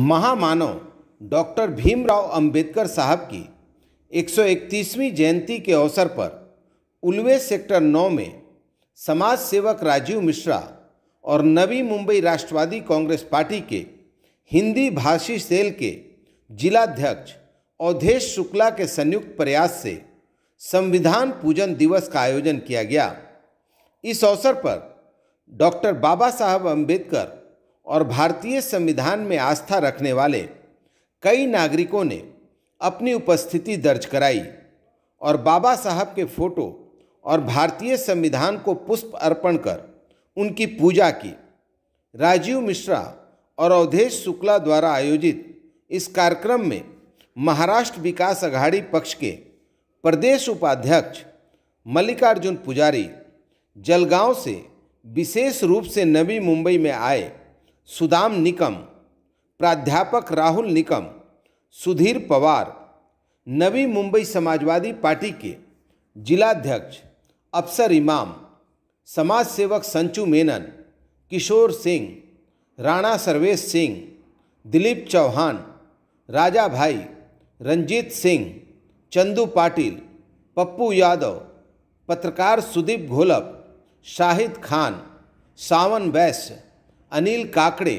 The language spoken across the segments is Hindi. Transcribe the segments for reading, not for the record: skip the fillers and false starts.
महामानव डॉक्टर भीमराव अंबेडकर साहब की 131वीं जयंती के अवसर पर उल्वे सेक्टर 9 में समाज सेवक राजीव मिश्रा और नवी मुंबई राष्ट्रवादी कांग्रेस पार्टी के हिंदी भाषी सेल के जिलाध्यक्ष अवधेश शुक्ला के संयुक्त प्रयास से संविधान पूजन दिवस का आयोजन किया गया। इस अवसर पर डॉक्टर बाबा साहब अंबेडकर और भारतीय संविधान में आस्था रखने वाले कई नागरिकों ने अपनी उपस्थिति दर्ज कराई और बाबा साहब के फोटो और भारतीय संविधान को पुष्प अर्पण कर उनकी पूजा की। राजीव मिश्रा और अवधेश शुक्ला द्वारा आयोजित इस कार्यक्रम में महाराष्ट्र विकास अघाड़ी पक्ष के प्रदेश उपाध्यक्ष मल्लिकार्जुन पुजारी, जलगांव से विशेष रूप से नवी मुंबई में आए सुदाम निकम, प्राध्यापक राहुल निकम, सुधीर पवार, नवी मुंबई समाजवादी पार्टी के जिलाध्यक्ष अफसर इमाम, समाज सेवक संचू मेनन, किशोर सिंह, राणा सर्वेश सिंह, दिलीप चौहान, राजा भाई, रंजीत सिंह, चंदू पाटिल, पप्पू यादव, पत्रकार सुदीप घोलप, शाहिद खान, सावन वैश्य, अनिल काकड़े,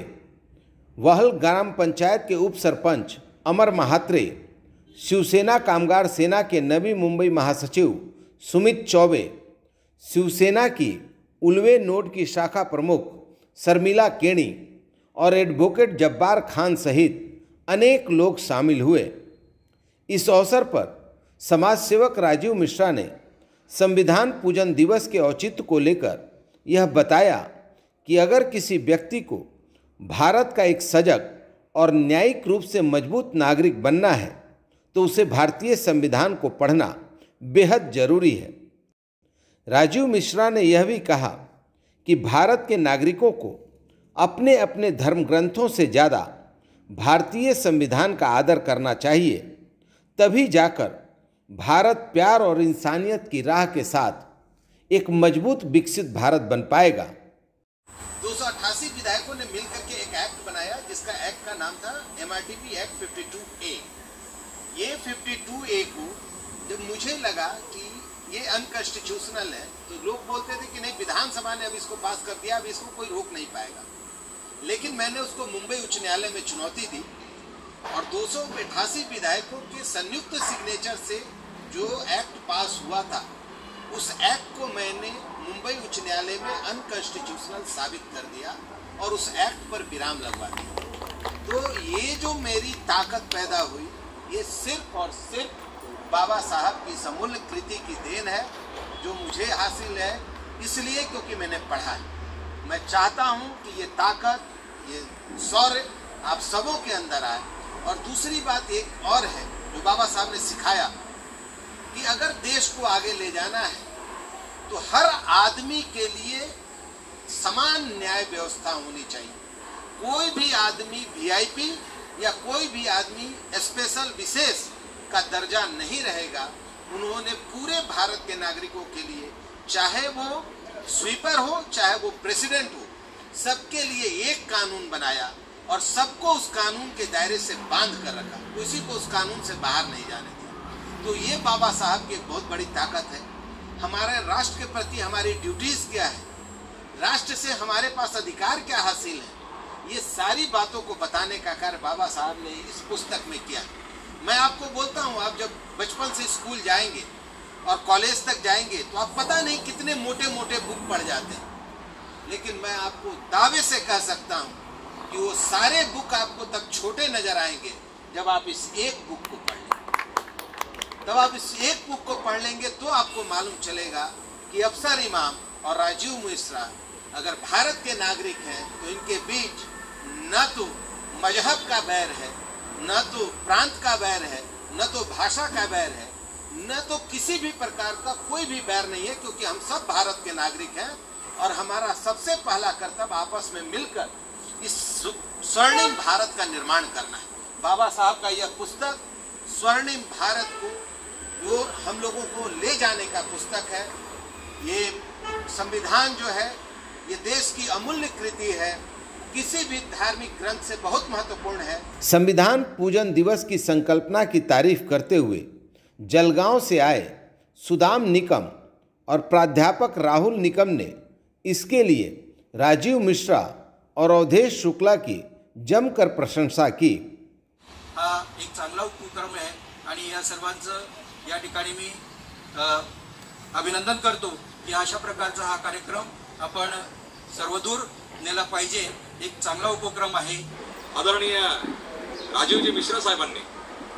वहल ग्राम पंचायत के उप सरपंच अमर महात्रे, शिवसेना कामगार सेना के नवी मुंबई महासचिव सुमित चौबे, शिवसेना की उल्वे नोड की शाखा प्रमुख शर्मिला केणी और एडवोकेट जब्बार खान सहित अनेक लोग शामिल हुए। इस अवसर पर समाज सेवक राजीव मिश्रा ने संविधान पूजन दिवस के औचित्य को लेकर यह बताया कि अगर किसी व्यक्ति को भारत का एक सजग और न्यायिक रूप से मजबूत नागरिक बनना है तो उसे भारतीय संविधान को पढ़ना बेहद जरूरी है। राजीव मिश्रा ने यह भी कहा कि भारत के नागरिकों को अपने अपने धर्म ग्रंथों से ज़्यादा भारतीय संविधान का आदर करना चाहिए, तभी जाकर भारत प्यार और इंसानियत की राह के साथ एक मजबूत विकसित भारत बन पाएगा। 288 विधायकों ने मिलकर के एक एक्ट बनाया जिसका एक्ट का नाम था MRTP एक्ट 52A। ये 52A को जब मुझे लगा कि ये अनकॉन्स्टिट्यूशनल है तो लोग बोलते थे कि नहीं, विधानसभा ने अब इसको पास कर दिया, अब इसको कोई रोक नहीं पाएगा। लेकिन मैंने उसको मुंबई उच्च न्यायालय में चुनौती दी और 288 विधायकों के संयुक्त सिग्नेचर से जो एक्ट पास हुआ था उस एक्ट को मैंने मुंबई उच्च न्यायालय में अनकॉन्स्टिट्यूशनल साबित कर दिया और उस एक्ट पर विराम लगवा दिया। तो ये जो मेरी ताकत पैदा हुई ये सिर्फ और सिर्फ बाबा साहब की समूल्य कृति की देन है जो मुझे हासिल है, इसलिए क्योंकि मैंने पढ़ा है। मैं चाहता हूँ कि ये ताकत, ये शौर्य आप सबों के अंदर आए। और दूसरी बात एक और है जो बाबा साहब ने सिखाया कि अगर देश को आगे ले जाना है तो हर आदमी के लिए समान न्याय व्यवस्था होनी चाहिए। कोई भी आदमी VIP या कोई भी आदमी स्पेशल विशेष का दर्जा नहीं रहेगा। उन्होंने पूरे भारत के नागरिकों के लिए, चाहे वो स्वीपर हो चाहे वो प्रेसिडेंट हो, सबके लिए एक कानून बनाया और सबको उस कानून के दायरे से बांध कर रखा, किसी को उस कानून से बाहर नहीं जाने दिया। तो ये बाबा साहब की एक बहुत बड़ी ताकत है। हमारे राष्ट्र के प्रति हमारी ड्यूटीज़ क्या है, राष्ट्र से हमारे पास अधिकार क्या हासिल है, ये सारी बातों को बताने का कार्य बाबा साहब ने इस पुस्तक में किया। मैं आपको बोलता हूँ, आप जब बचपन से स्कूल जाएंगे और कॉलेज तक जाएंगे तो आप पता नहीं कितने मोटे मोटे बुक पढ़ जाते हैं, लेकिन मैं आपको दावे से कह सकता हूँ कि वो सारे बुक आपको तब छोटे नजर आएंगे जब आप इस एक बुक को पढ़ लेंगे। तब आप इस एक बुक को पढ़ लेंगे तो आपको मालूम चलेगा कि अफसर इमाम और राजीव मिश्रा अगर भारत के नागरिक हैं तो इनके बीच न तो मजहब का बैर है, न तो प्रांत का बैर है, न तो भाषा का बैर है, न तो किसी भी प्रकार का कोई भी बैर नहीं है, क्योंकि हम सब भारत के नागरिक हैं और हमारा सबसे पहला कर्तव्य आपस में मिलकर इस स्वर्णिम भारत का निर्माण करना है। बाबा साहब का यह पुस्तक स्वर्णिम भारत को जो हम लोगों को ले जाने का पुस्तक है। ये संविधान जो है ये देश की अमूल्य कृति है किसी भी धार्मिक ग्रंथ से बहुत महत्वपूर्ण है। संविधान पूजन दिवस की संकल्पना की तारीफ करते हुए जलगांव से आए सुदाम निकम और प्राध्यापक राहुल निकम ने इसके लिए राजीव मिश्रा और अवधेश शुक्ला की जमकर प्रशंसा की। हा एक चांगला उपक्रम आहे आणि या सर्वांचं या ठिकाणी मी अभिनंदन करतो की अशा प्रकारचा हा कार्यक्रम आपण सर्वदूर नेला पाहिजे। एक चांगला उपक्रम आहे। आदरणीय राजीवजी मिश्रा साहेबांनी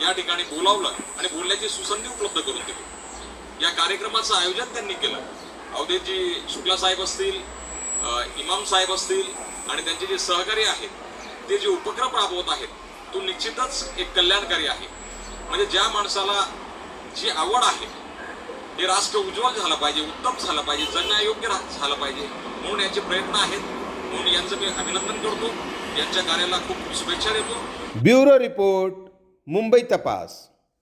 या ठिकाणी बोलावलं आणि बोलण्याची सुसंधी उपलब्ध करून दिली। या कार्यक्रमाचं आयोजन त्यांनी केलं। अवधेशजी शुक्ला साहेब असतील, इमाम साहेब असतील आणि त्यांचे जे सहकारी आहेत ते जे उपक्रम राबवत आहेत तो निश्चितच एक कल्याणकारी आहे। म्हणजे ज्या माणसाला जी आवड आहे हे राष्ट्र उज्ज्वल झालं पाहिजे, उत्तम झालं पाहिजे, जगण्यायोग्य झालं पाहिजे म्हणून याचे प्रयत्न आहेत। म्हणून यांचं मी अभिनंदन करतो। यांच्या कार्याला खूप शुभेच्छा देतो। ब्युरो रिपोर्ट, मुंबई तपास।